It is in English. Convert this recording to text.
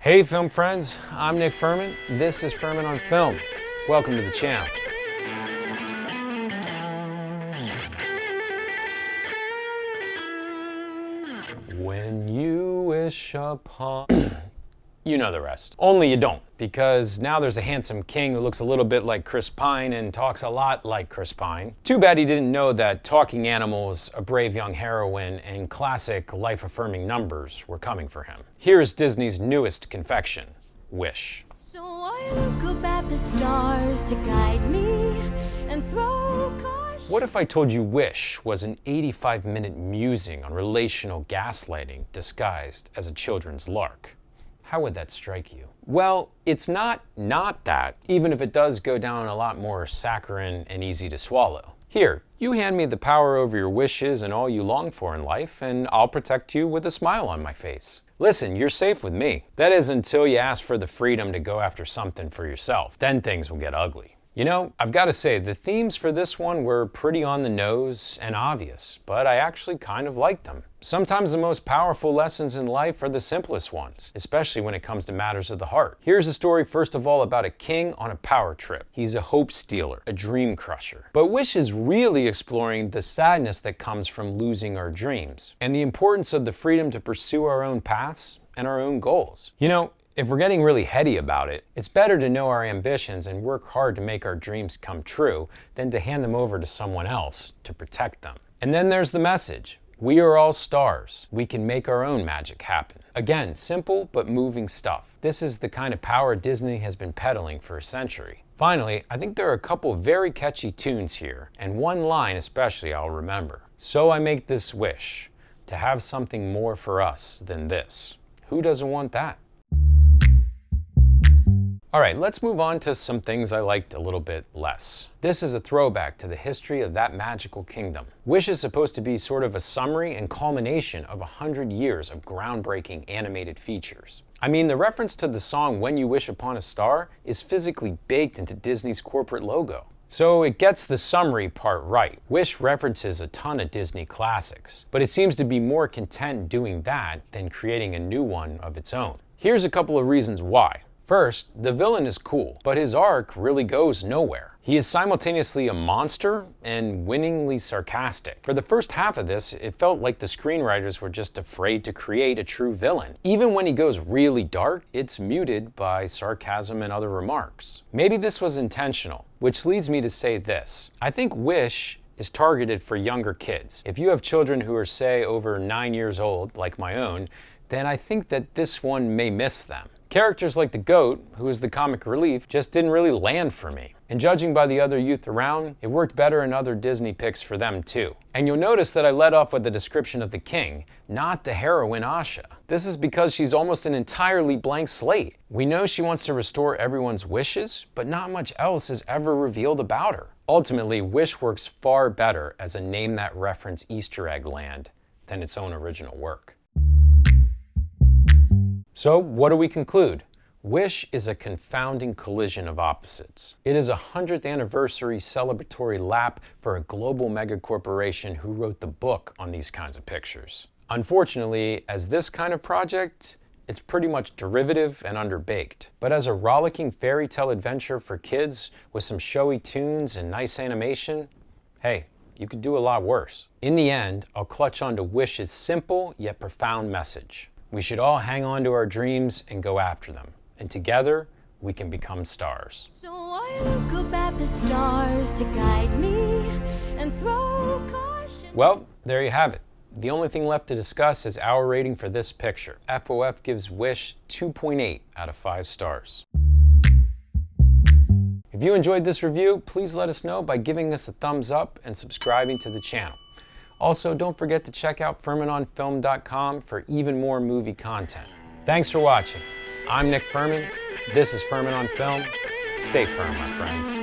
Hey film friends, I'm Nick Furman. This is Furman on Film. Welcome to the channel. When you wish upon... You know the rest. Only you don't, because now there's a handsome king who looks a little bit like Chris Pine and talks a lot like Chris Pine. Too bad he didn't know that talking animals, a brave young heroine, and classic life-affirming numbers were coming for him. Here is Disney's newest confection, Wish. So I look up at the stars to guide me and throw caution. What if I told you Wish was an 85-minute musing on relational gaslighting disguised as a children's lark? How would that strike you? Well, it's not that, even if it does go down a lot more saccharine and easy to swallow. Here, you hand me the power over your wishes and all you long for in life, and I'll protect you with a smile on my face. Listen, you're safe with me. That is until you ask for the freedom to go after something for yourself. Then things will get ugly. You know, I've got to say, the themes for this one were pretty on the nose and obvious, but I actually kind of liked them. Sometimes the most powerful lessons in life are the simplest ones, especially when it comes to matters of the heart. Here's a story, first of all, about a king on a power trip. He's a hope stealer, a dream crusher. But Wish is really exploring the sadness that comes from losing our dreams, and the importance of the freedom to pursue our own paths and our own goals. You know, if we're getting really heady about it, it's better to know our ambitions and work hard to make our dreams come true than to hand them over to someone else to protect them. And then there's the message. We are all stars. We can make our own magic happen. Again, simple but moving stuff. This is the kind of power Disney has been peddling for a century. Finally, I think there are a couple very catchy tunes here, and one line especially I'll remember. So I make this wish, to have something more for us than this. Who doesn't want that? All right, let's move on to some things I liked a little bit less. This is a throwback to the history of that magical kingdom. Wish is supposed to be sort of a summary and culmination of 100 years of groundbreaking animated features. I mean, the reference to the song When You Wish Upon a Star is physically baked into Disney's corporate logo. So it gets the summary part right. Wish references a ton of Disney classics, but it seems to be more content doing that than creating a new one of its own. Here's a couple of reasons why. First, the villain is cool, but his arc really goes nowhere. He is simultaneously a monster and winningly sarcastic. For the first half of this, it felt like the screenwriters were just afraid to create a true villain. Even when he goes really dark, it's muted by sarcasm and other remarks. Maybe this was intentional, which leads me to say this. I think Wish is targeted for younger kids. If you have children who are, say, over 9 years old, like my own, then I think that this one may miss them. Characters like the goat, who is the comic relief, just didn't really land for me. And judging by the other youth around, it worked better in other Disney picks for them too. And you'll notice that I led off with the description of the king, not the heroine Asha. This is because she's almost an entirely blank slate. We know she wants to restore everyone's wishes, but not much else is ever revealed about her. Ultimately, Wish works far better as a name that reference Easter egg land than its own original work. So what do we conclude? Wish is a confounding collision of opposites. It is a 100th anniversary celebratory lap for a global megacorporation who wrote the book on these kinds of pictures. Unfortunately, as this kind of project, it's pretty much derivative and underbaked. But as a rollicking fairy tale adventure for kids with some showy tunes and nice animation, hey, you could do a lot worse. In the end, I'll clutch onto Wish's simple yet profound message. We should all hang on to our dreams and go after them. And together, we can become stars. So I look up at the stars to guide me and throw caution. Well, there you have it. The only thing left to discuss is our rating for this picture. FOF gives Wish 2.8 out of 5 stars. If you enjoyed this review, please let us know by giving us a thumbs up and subscribing to the channel. Also, don't forget to check out FurmanOnFilm.com for even more movie content. Thanks for watching. I'm Nick Furman. This is Furman on Film. Stay firm, my friends.